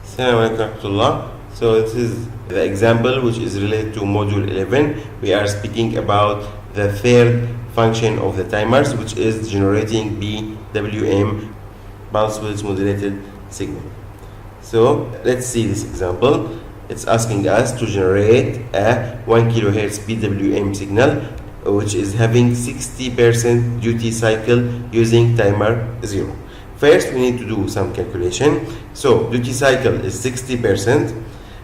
Assalamu alaikum warahmatullah. So this is the example which is related to module 11. We are speaking about the third function of the timers, which is generating PWM, pulse width modulated signal. So let's see this example. It's asking us to generate a 1 kHz PWM signal which is having 60% duty cycle using timer 0. First, we need to do some calculation. So duty cycle is 60%.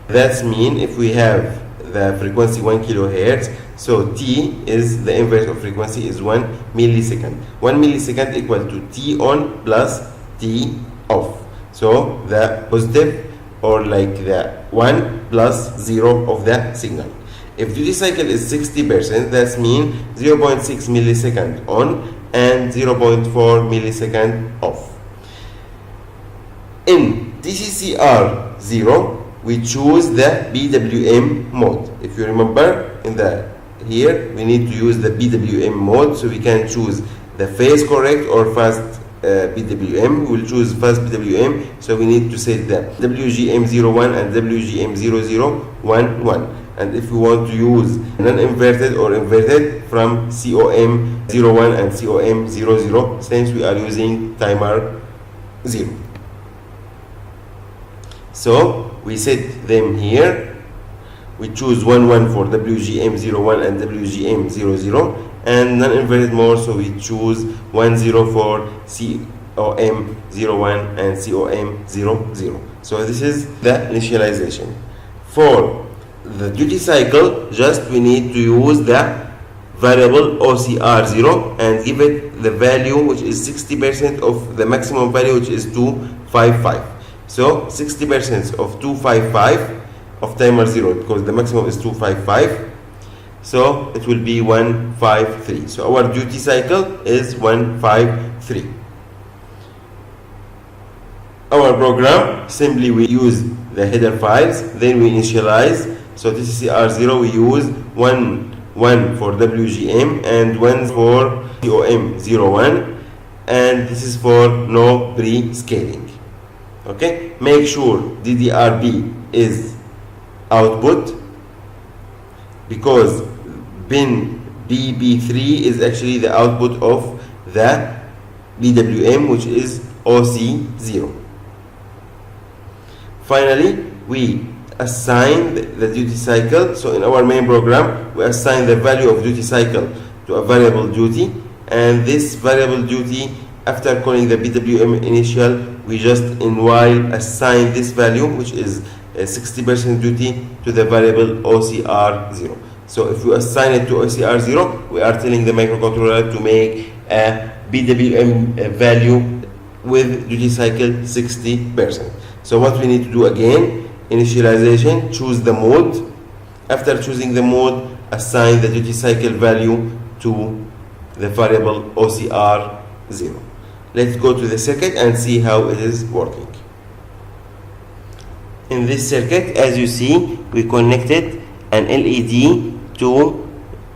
That means if we have the frequency 1 kHz, so T is the inverse of frequency is 1 millisecond. 1 millisecond equal to T on plus T off. So the positive, or like the 1 plus 0 of the signal. If duty cycle is 60%, that means 0.6 millisecond on and 0.4 millisecond off. In DCCR 0, we choose the PWM mode. If you remember, here we need to use the PWM mode, so we can choose the phase correct or fast PWM. We will choose fast PWM, so we need to set the WGM01 and WGM0011. And if we want to use non-inverted or inverted, from COM01 and COM00, since we are using timer 0. So we set them here. We choose 1 for WGM01 and WGM00, and non-inverted mode, so we choose 10 for COM01 and COM00. So this is the initialization. For the duty cycle, just we need to use the variable OCR0 and give it the value which is 60% of the maximum value, which is 255. So 60% of 255 of timer 0, because the maximum is 255, so it will be 153. So our duty cycle is 153. Our program, simply we use the header files, then we initialize. So TCCR0 we use 1 for WGM and 1 for COM01, and this is for no pre-scaling. Okay, make sure DDRB is output, because pin BB3 is actually the output of the PWM, which is OC0. Finally, we assign the duty cycle. So in our main program, we assign the value of duty cycle to a variable duty, and this variable duty, after calling the PWM initial, we just in while assign this value, which is 60% duty, to the variable OCR0. So if we assign it to OCR0, we are telling the microcontroller to make a PWM value with duty cycle 60%. So what we need to do again, initialization, choose the mode. After choosing the mode, assign the duty cycle value to the variable OCR0. Let's go to the circuit and see how it is working. In this circuit, as you see, we connected an LED to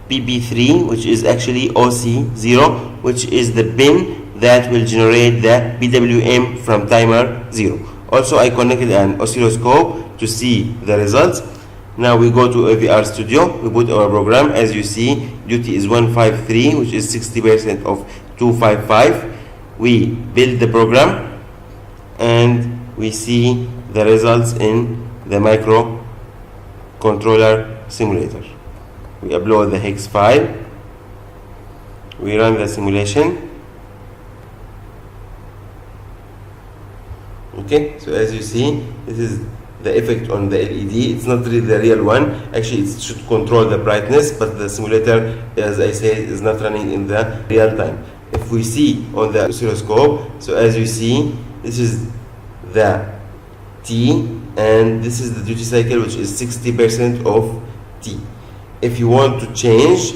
PB3, which is actually OC0, which is the pin that will generate the PWM from timer 0. Also, I connected an oscilloscope to see the results. Now we go to AVR Studio, we put our program. As you see, duty is 153, which is 60% of 255. We build the program and we see the results in the microcontroller simulator. We upload the hex file, we run the simulation. Okay, so as you see, this is the effect on the LED. It's not really the real one. Actually, it should control the brightness, but the simulator, as I said, is not running in the real time. If we see on the oscilloscope, so as you see, this is the T, and this is the duty cycle, which is 60% of T. If you want to change,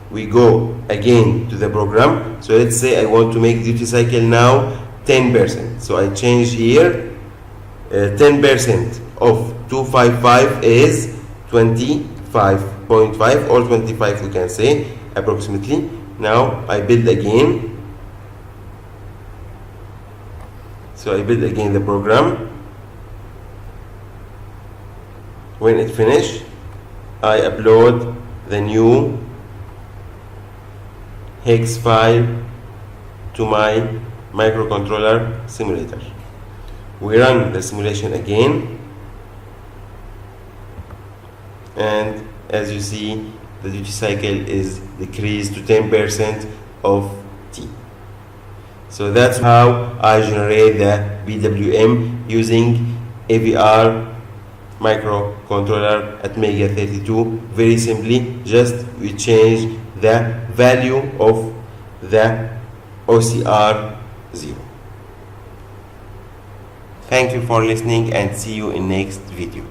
we go again to the program. So let's say I want to make duty cycle now 10%. So I change here, 10% of 255 is 25.5 or 25, we can say approximately. Now I build again. So I build again the program. When it finished, I upload the new hex file to my microcontroller simulator. We run the simulation again, and as you see, the duty cycle is decreased to 10% of T. So that's how I generate the PWM using AVR microcontroller at Mega 32. Very simply, just we change the value of the OCR 0. Thank you for listening and see you in next video.